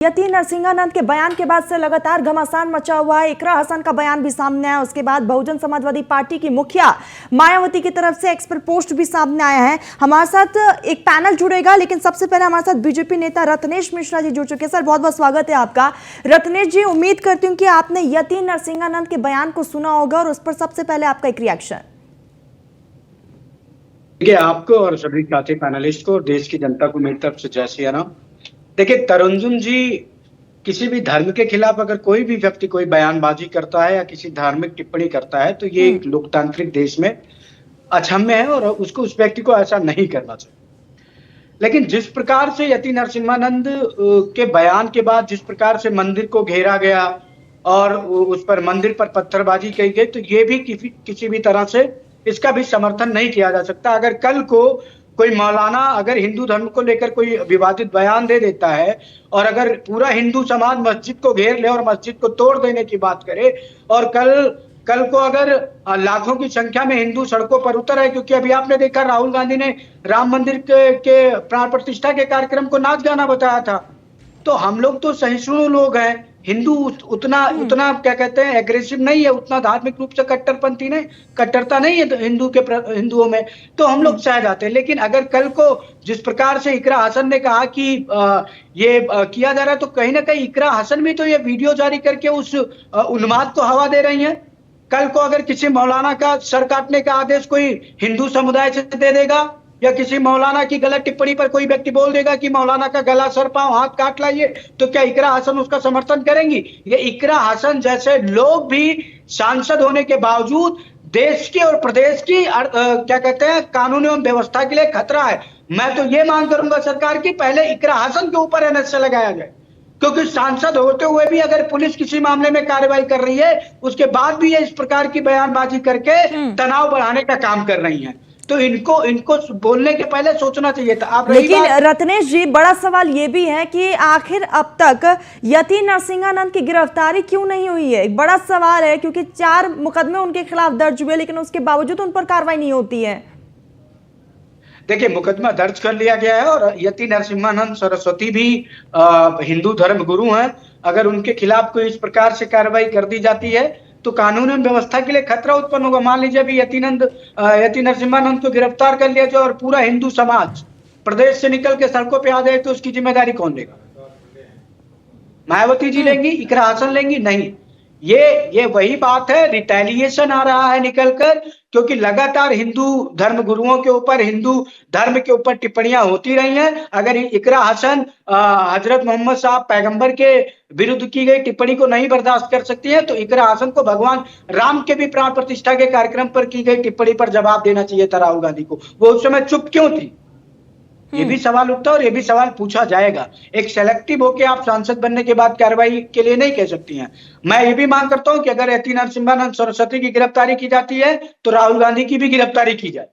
यति नरसिंहानंद के बयान के बाद से लगातार घमासान मचा हुआ है। इकरा हसन का बयान भी सामने आया, उसके बाद बहुजन समाजवादी पार्टी की मुखिया मायावती की तरफ से एक्सपर्ट पोस्ट भी सामने आया है। हमारे साथ एक पैनल जुड़ेगा, लेकिन सबसे पहले हमारे साथ बीजेपी नेता रत्नेश मिश्रा जी जुड़ चुके हैं। सर, बहुत बहुत स्वागत है आपका। रत्नेश जी, उम्मीद करती हूँ कि आपने यति नरसिंहानंद के बयान को सुना होगा और उस पर सबसे पहले आपका एक रिएक्शन। देखिए, आपको और सभी साथी पैनलिस्ट को, देश की जनता को मेरी तरफ से जय श्री राम। देखिए, तरुण जी, किसी भी धर्म के खिलाफ अगर कोई भी व्यक्ति कोई बयानबाजी करता है या किसी धार्मिक टिप्पणी करता है तो ये एक लोकतांत्रिक देश में अक्षम्य है और उसको उस व्यक्ति को ऐसा नहीं करना चाहिए। लेकिन जिस प्रकार से यति नरसिंहानंद के बयान के बाद जिस प्रकार से मंदिर को घेरा गया और उस पर मंदिर पर पत्थरबाजी की गई, तो ये भी किसी भी तरह से इसका भी समर्थन नहीं किया जा सकता। अगर कल को कोई मौलाना अगर हिंदू धर्म को लेकर कोई विवादित बयान दे देता है और अगर पूरा हिंदू समाज मस्जिद को घेर ले और मस्जिद को तोड़ देने की बात करे और कल को अगर लाखों की संख्या में हिंदू सड़कों पर उतर आए, क्योंकि अभी आपने देखा राहुल गांधी ने राम मंदिर के प्राण प्रतिष्ठा के कार्यक्रम को नाच गाना बताया था। तो हम लोग तो सहिष्णु लोग हैं, हिंदू उतना क्या कहते हैं एग्रेसिव नहीं है, उतना धार्मिक रूप से कट्टरपंथी नहीं, कट्टरता नहीं है हिंदुओं में, तो हम लोग सह जाते हैं। लेकिन अगर कल को जिस प्रकार से इकरा हसन ने कहा कि ये किया जा रहा है, तो कहीं ना कहीं इकरा हसन भी तो ये वीडियो जारी करके उस उन्माद को हवा दे रही है। कल को अगर किसी मौलाना का सर काटने का आदेश कोई हिंदू समुदाय से दे देगा या किसी मौलाना की गलत टिप्पणी पर कोई व्यक्ति बोल देगा कि मौलाना का गला, सर, पांव, हाथ काट लाइए, तो क्या इकरा हसन उसका समर्थन करेंगी? ये इकरा हसन जैसे लोग भी सांसद होने के बावजूद देश की और प्रदेश की क्या कहते हैं कानून एवं व्यवस्था के लिए खतरा है। मैं तो ये मांग करूंगा सरकार की पहले इकरा हसन के ऊपर एनएसए लगाया जाए, क्योंकि सांसद होते हुए भी अगर पुलिस किसी मामले में कार्रवाई कर रही है, उसके बाद भी ये इस प्रकार की बयानबाजी करके तनाव बढ़ाने का काम कर रही है। तो इनको बोलने के पहले सोचना चाहिए था। आप लेकिन रत्नेश जी, बड़ा सवाल ये भी है कि आखिर अब तक यति नरसिंहानंद की गिरफ्तारी क्यों नहीं हुई है? एक बड़ा सवाल है, क्योंकि 4 मुकदमे उनके खिलाफ दर्ज हुए, लेकिन उसके बावजूद उन पर कार्रवाई नहीं होती है। देखिए, मुकदमा दर्ज कर लिया गया है और यति नरसिंहानंद सरस्वती भी हिंदू धर्म गुरु हैं। अगर उनके खिलाफ कोई इस प्रकार से कार्रवाई कर दी जाती है तो कानून एवं व्यवस्था के लिए खतरा उत्पन्न होगा। मान लीजिए अभी यति नरसिंहानंद को गिरफ्तार कर लिया जाए और पूरा हिंदू समाज प्रदेश से निकल के सड़कों पे आ जाए, तो उसकी जिम्मेदारी कौन लेगा? मायावती जी लेंगी? इकरा हसन लेंगी? नहीं। ये वही बात है, रिटेलिएशन आ रहा है निकलकर, क्योंकि लगातार हिंदू धर्म गुरुओं के ऊपर, हिंदू धर्म के ऊपर टिप्पणियां होती रही हैं। अगर इकरा हसन हजरत मोहम्मद साहब पैगंबर के विरुद्ध की गई टिप्पणी को नहीं बर्दाश्त कर सकती है, तो इकरा हसन को भगवान राम के भी प्राण प्रतिष्ठा के कार्यक्रम पर की गई टिप्पणी पर जवाब देना चाहिए था राहुल गांधी को। वो उस समय चुप क्यों थी? ये भी सवाल उठता है और ये भी सवाल पूछा जाएगा। एक सेलेक्टिव होके आप सांसद बनने के बाद कार्रवाई के लिए नहीं कह सकती हैं। मैं ये भी मांग करता हूं कि अगर यति नरसिंहानंद सरस्वती की गिरफ्तारी की जाती है तो राहुल गांधी की भी गिरफ्तारी की जाए।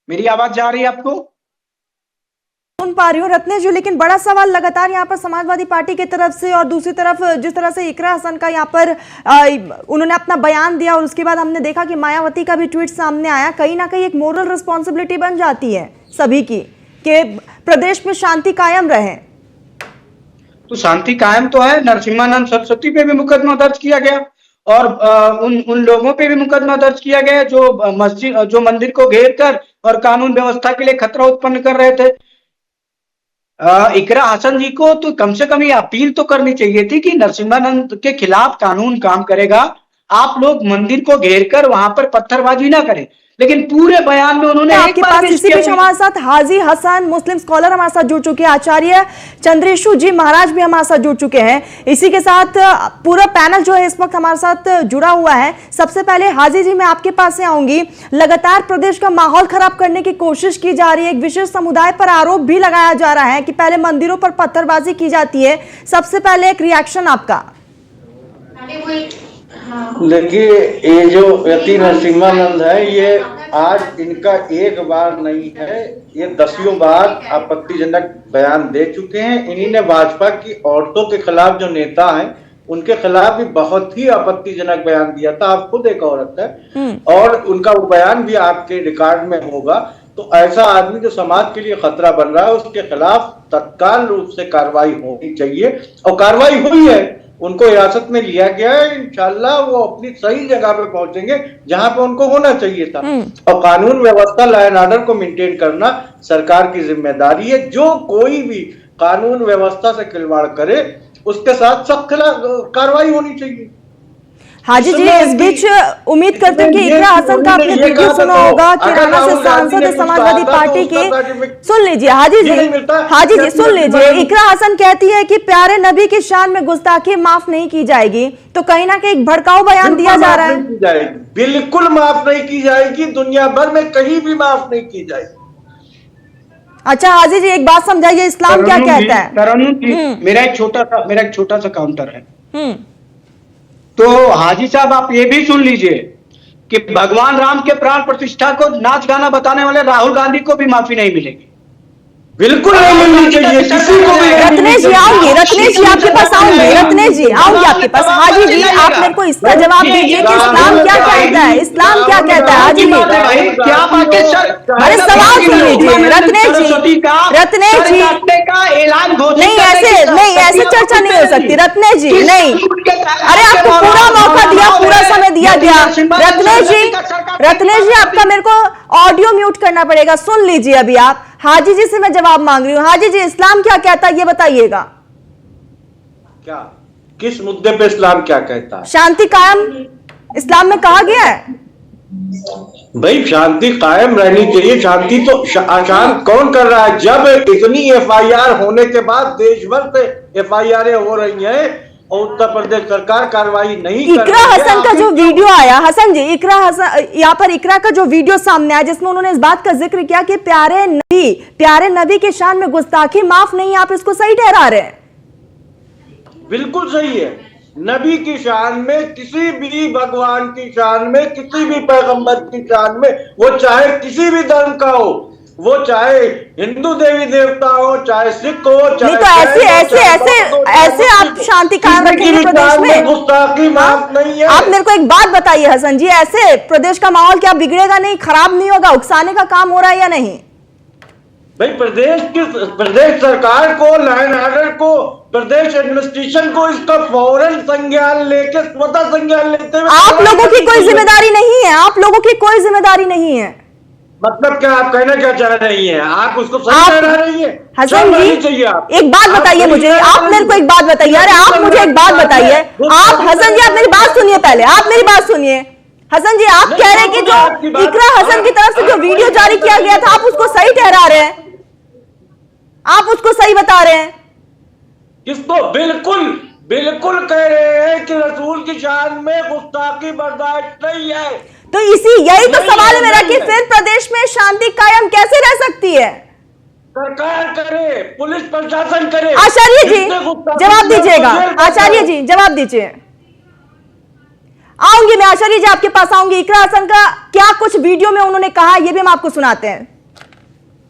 मेरी आवाज जा रही है आपको? सुन पा रही हूँ रत्नेश जी, लेकिन बड़ा सवाल लगातार यहाँ पर समाजवादी पार्टी की तरफ से और दूसरी तरफ जिस तरह से इकरा हसन का यहाँ पर उन्होंने अपना बयान दिया और उसके बाद हमने देखा कि मायावती का भी ट्वीट सामने आया, कहीं ना कहीं एक मोरल रिस्पॉन्सिबिलिटी बन जाती है सभी की कि प्रदेश में शांति कायम रहे। तो शांति कायम तो है। नरसिंहानंद सरस्वती पे भी मुकदमा दर्ज किया गया और उन लोगों पे भी मुकदमा दर्ज किया गया जो मंदिर को घेर कर और कानून व्यवस्था के लिए खतरा उत्पन्न कर रहे थे। इकरा हसन जी को तो कम से कम ये अपील तो करनी चाहिए थी कि नरसिंहानंद के खिलाफ कानून काम करेगा, आप लोग मंदिर को घेर कर वहां पर पत्थरबाजी ना करें। लेकिन पूरे बयान में उन्होंने आपके पास इसी बीच हमारे साथ हाजी हसन मुस्लिम स्कॉलर हमारे साथ जुड़ चुके हैं, आचार्य चंद्रेशु जी महाराज भी हमारे साथ जुड़ चुके हैं। इसी के साथ पूरा पैनल जो है इस वक्त हमारे साथ जुड़ा हुआ है। सबसे पहले हाजी जी, मैं आपके पास से आऊंगी। लगातार प्रदेश का माहौल खराब करने की कोशिश की जा रही है, एक विशेष समुदाय पर आरोप भी लगाया जा रहा है कि पहले मंदिरों पर पत्थरबाजी की जाती है। सबसे पहले एक रिएक्शन आपका। देखिए, ये जो यति नरसिंहानंद है, ये आज इनका एक बार नहीं है, ये 10 बार आपत्तिजनक बयान दे चुके हैं। इन्हीं ने भाजपा की औरतों के खिलाफ जो नेता हैं उनके खिलाफ भी बहुत ही आपत्तिजनक बयान दिया था। आप खुद एक औरत है और उनका वो बयान भी आपके रिकॉर्ड में होगा तो ऐसा आदमी जो समाज के लिए खतरा बन रहा है उसके खिलाफ तत्काल रूप से कार्रवाई होनी चाहिए, और कार्रवाई हुई है। उनको हिरासत में लिया गया है, इंशाल्लाह वो अपनी सही जगह पे पहुंचेंगे जहां पे उनको होना चाहिए था। और कानून व्यवस्था, लॉ एंड ऑर्डर को मेंटेन करना सरकार की जिम्मेदारी है। जो कोई भी कानून व्यवस्था से खिलवाड़ करे उसके साथ सख्त कार्रवाई होनी चाहिए। हाजी जी, इस बीच उम्मीद करते हैं कि इकरा हसन का आपने वीडियो सुना होगा कि राणा से सांसद समाजवादी पार्टी के, सुन लीजिए हाजी जी सुन लीजिए, इकरा हसन कहती है कि प्यारे नबी की शान में गुस्ताखी माफ नहीं की जाएगी, तो कहीं ना कहीं एक भड़काऊ बयान दिया जा रहा है। बिल्कुल माफ नहीं की जाएगी, दुनिया भर में कहीं भी माफ नहीं की जाएगी। अच्छा हाजी जी, एक बात समझाइए, इस्लाम क्या कहता है? तरन्नुम जी, मेरा एक छोटा सा काउंटर है। तो हाजी साहब आप ये भी सुन लीजिए कि भगवान राम के प्राण प्रतिष्ठा को नाच गाना बताने वाले राहुल गांधी को भी माफी नहीं मिलेगी। बिल्कुल नहीं मिलनी चाहिए किसी को भी। रत्नेश जी आऊंगी, रत्नेश जी आपके पास आऊंगी, रत्नेश जी आऊंगी आपके पास। हाजी जी आप मेरे को इसका जवाब दीजिए कि इस्लाम क्या कहता है, इस्लाम क्या कहता है हाजी जी? क्या अरे सवाल सुन लीजिए रत्नेश जी, रत्नेश जी नहीं, ऐसे चर्चा नहीं हो सकती रत्नेश जी, नहीं। अरे आपको पूरा मौका दिया, पूरा समय दिया गया। रत्नेश जी आपका मेरे को ऑडियो म्यूट करना पड़ेगा, सुन लीजिए अभी आप। हाजी जी से मैं जवाब मांग रही हूँ। हाजी जी, इस्लाम क्या कहता है ये बताइएगा। क्या, किस मुद्दे पे इस्लाम क्या कहता है? शांति कायम इस्लाम में कहा गया है। भाई शांति कायम रहनी चाहिए। शांति तो अशांत कौन कर रहा है? जब इतनी एफआईआर होने के बाद देश भर से एफआईआर हो रही हैं और उत्तर प्रदेश सरकार कार्रवाई नहीं कर रही है। इकरा हसन का जो वीडियो आया, हसन जी, इकरा हसन, यहाँ पर इकरा का जो वीडियो सामने आया जिसमें उन्होंने इस बात का जिक्र किया कि प्यारे नबी की शान में गुस्ताखी माफ नहीं, आप इसको सही ठहरा रहे हैं? बिल्कुल सही है। नबी की शान में, किसी भी भगवान की शान में, किसी भी पैगंबर की शान में, वो चाहे किसी भी धर्म का हो, वो चाहे हिंदू देवी देवता हो, चाहे सिख हो, चाहे तो ऐसे आप शांति कायम रखेंगे प्रदेश में? गुस्ताखी माफ नहीं है। आप मेरे को एक बात बताइए हसन जी, ऐसे प्रदेश का माहौल क्या बिगड़ेगा नहीं, खराब नहीं होगा? उकसाने का काम हो रहा है या नहीं? भाई प्रदेश सरकार को, लॉ एंड ऑर्डर को, प्रदेश एडमिनिस्ट्रेशन को इसका फौरन संज्ञान लेके, स्वतः संज्ञान लेते हुए, आप लोगों की कोई जिम्मेदारी नहीं है, आप लोगों की कोई जिम्मेदारी नहीं है। मतलब क्या आप कहना क्या चाह रही हैं? आप उसको सही कह रही हैं? हसन जी एक बात बताइए मुझे, आप मेरे को एक बात बताइए। अरे आप मुझे एक बात बताइए, आप हसन जी आप मेरी बात सुनिए, पहले आप मेरी बात सुनिए। हसन जी आप कह रहे हैं कि जो इकरा हसन की तरफ से जो वीडियो जारी किया गया था आप उसको सही ठहरा रहे हैं, आप उसको सही बता रहे हैं? किसको? बिल्कुल कह रहे हैं कि रसूल की शान में गुस्ताखी बर्दाश्त नहीं है। तो यही तो सवाल है मेरा कि फिर प्रदेश में शांति कायम कैसे रह सकती है? सरकार करे, पुलिस प्रशासन करे। आचार्य जी जवाब दीजिएगा, आचार्य जी जवाब दीजिए। आऊंगी मैं आचार्य जी आपके पास आऊंगी। इकरा हसन का क्या कुछ वीडियो में उन्होंने कहा ये भी हम आपको सुनाते हैं।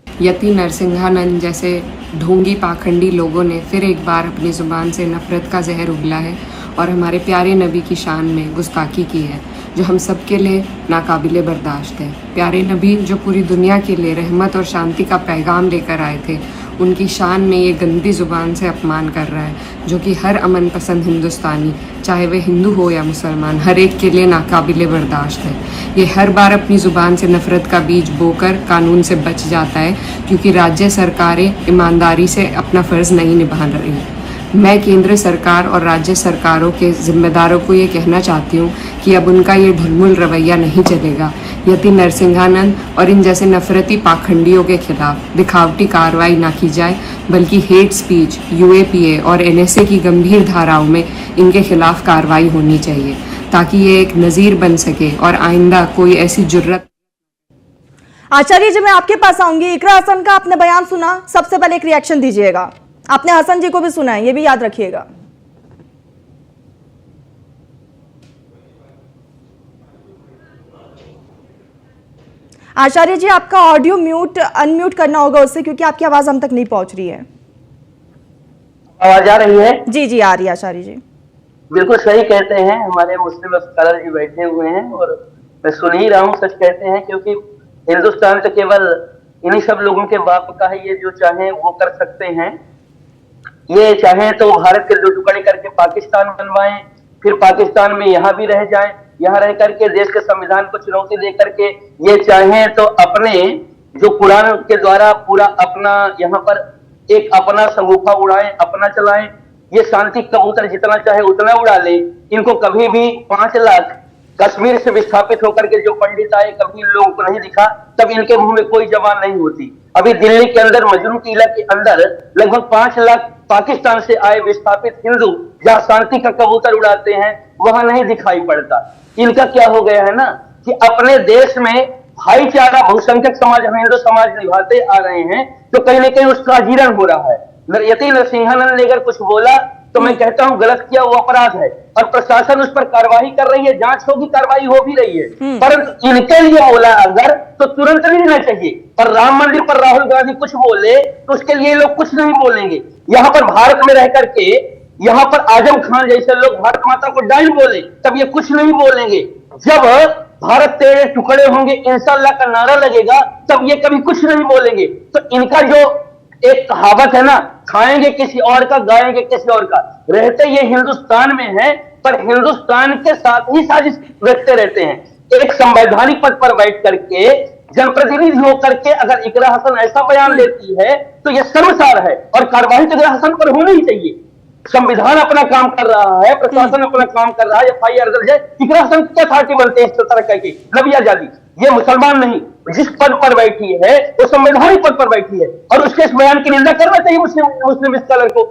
यति नरसिंहानंद जैसे ढोंगी पाखंडी लोगों ने फिर एक बार अपनी जुबान से नफरत का जहर उगला है और हमारे प्यारे नबी की शान में गुस्ताखी की है, जो हम सब के लिए नाकाबिले बर्दाश्त है। प्यारे नबी जो पूरी दुनिया के लिए रहमत और शांति का पैगाम लेकर आए थे, उनकी शान में ये गंदी ज़ुबान से अपमान कर रहा है, जो कि हर अमन पसंद हिंदुस्तानी, चाहे वह हिंदू हो या मुसलमान, हर एक के लिए नाकाबिले बर्दाश्त है। ये हर बार अपनी ज़ुबान से नफ़रत का बीज बोकर कानून से बच जाता है, क्योंकि राज्य सरकारें ईमानदारी से अपना फ़र्ज़ नहीं निभा रही। मैं केंद्र सरकार और राज्य सरकारों के जिम्मेदारों को ये कहना चाहती हूँ कि अब उनका ये ढुलमुल रवैया नहीं चलेगा। यति नरसिंहानंद और इन जैसे नफरती पाखंडियों के खिलाफ दिखावटी कार्रवाई ना की जाए, बल्कि हेट स्पीच, यूएपीए और एनएसए की गंभीर धाराओं में इनके खिलाफ कार्रवाई होनी चाहिए, ताकि ये एक नज़ीर बन सके और आइंदा कोई ऐसी जुर्रत। आचार्य जी मैं आपके पास आऊंगी। इकरा हसन का आपने बयान सुना, सबसे पहले एक रिएक्शन दीजिएगा। आपने हसन जी को भी सुना है, ये भी याद रखिएगा। आचार्य जी आपका ऑडियो म्यूट अनम्यूट करना होगा उससे, क्योंकि आपकी आवाज हम तक नहीं पहुंच रही है। आवाज आ रही है? जी जी आ रही है आचार्य जी। बिल्कुल सही कहते हैं, हमारे मुस्लिम स्कॉलर भी बैठे हुए हैं और मैं सुन ही रहा हूँ। सच कहते हैं, क्योंकि हिंदुस्तान तो केवल इन्हीं सब लोगों के बाप का है, ये जो चाहे वो कर सकते हैं। ये चाहे तो भारत के 2 टुकड़े करके पाकिस्तान बनवाएं, फिर पाकिस्तान में यहाँ भी रह जाएं, यहाँ रह करके देश के संविधान को चुनौती दे करके ये चाहे तो अपने जो कुरान के द्वारा पूरा अपना यहाँ पर एक अपना शगुफा उड़ाएं, अपना चलाएं। ये शांति कबूतर जितना चाहे उतना उड़ा ले। इनको कभी भी 5 लाख कश्मीर से विस्थापित होकर के जो पंडित आए, कभी इन लोगों को नहीं दिखा, तब इनके मुंह में कोई जबान नहीं होती। अभी दिल्ली के अंदर मजनू टीला के अंदर लगभग 5 लाख पाकिस्तान से आए विस्थापित हिंदू जहां शांति का कबूतर उड़ाते हैं, वहां नहीं दिखाई पड़ता। इनका क्या हो गया है ना कि अपने देश में भाईचारा बहुसंख्यक समाज हम हिंदू समाज निभाते आ रहे हैं, तो कहीं ना कहीं उसका जीर्ण हो रहा है। यति नरसिंहानंद ने अगर कुछ बोला तो मैं कहता हूं गलत किया, वो अपराध है और प्रशासन उस पर कार्रवाई कर रही है, जांच होगी, कार्रवाई हो भी रही है। परंतु इनके लिए बोला अगर तो तुरंत नहीं देना चाहिए। पर राम मंदिर पर राहुल गांधी कुछ बोले तो उसके लिए लोग कुछ नहीं बोलेंगे। यहाँ पर भारत में रह करके यहाँ पर आजम खान जैसे लोग भारत माता को डाइन बोले, तब ये कुछ नहीं बोलेंगे। जब भारत तेरे टुकड़े होंगे इंशाअल्लाह का नारा लगेगा, तब ये कभी कुछ नहीं बोलेंगे। तो इनका जो एक कहावत है ना, खाएंगे किसी और का, गाएंगे किसी और का, रहते ये हिंदुस्तान में है पर हिंदुस्तान के साथ ही साजिश रखते रहते हैं। एक संवैधानिक पद पर बैठ करके जनप्रतिनिधि होकर के अगर इकरा हसन ऐसा बयान लेती है तो यह शर्मसार है और कार्रवाई तो इकरा हसन पर होनी ही चाहिए। संविधान अपना काम कर रहा है, प्रशासन अपना काम कर रहा है, FIR दर्ज है, इकरा हसन क्या अथॉरिटी बनते हैं इस तरह की नबिया जादी? ये मुसलमान नहीं, जिस पद पर बैठी है वो संवैधानिक पद पर बैठी है और उसके इस बयान की निंदा करना चाहिए मुस्लिम स्कॉलर को।